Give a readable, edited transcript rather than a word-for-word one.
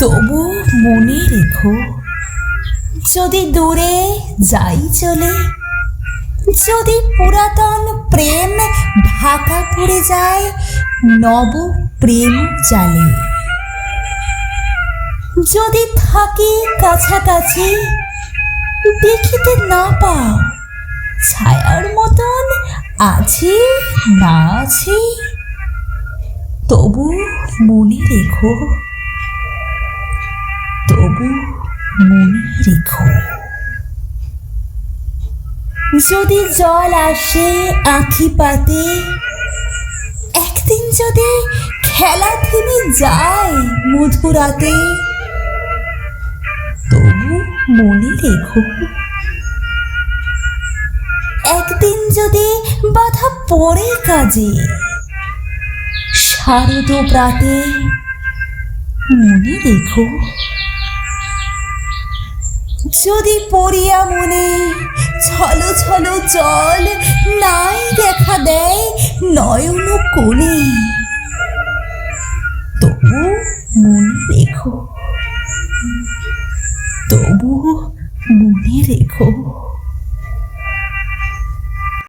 তবু মনে রেখো, যদি দূরে যাই চলে, যদি পুরাতন প্রেম ঢাকা পড়ে যায় নব প্রেম জালে, যদি থাকি কাছাকাছি দেখিতে না পাও ছায়ার মতন আছি না আছি, তবু মনে রেখো, তবু মনে রেখো। যদি জল আসে আঁখি পাতে, একদিন যদি খেলা থেমে যায় মধুরাতে, তবু মনে রেখো, একদিন যদি বাধা পড়ে কাজে শারদ প্রাতে, মনে রেখো, যদি পড়িয়া মনে ছলো ছলো জল নাই দেখা দেয় নয়ন কোণে, তবু মনে রেখো, তবু মনে রেখো।